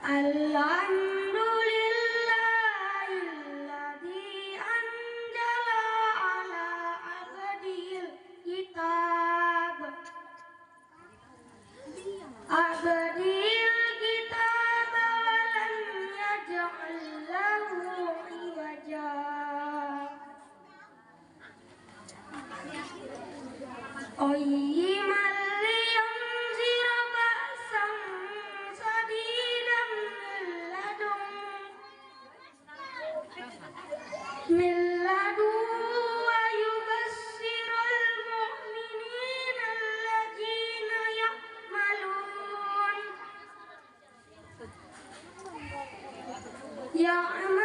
Alhamdulillahilladzi anzala ala abdil kitab wa lam yaj'al lahu iwaja. Qayyiman liyunzira ba'san shadidan min ladun wa yubassirul mu'minina alladzina ya'maluna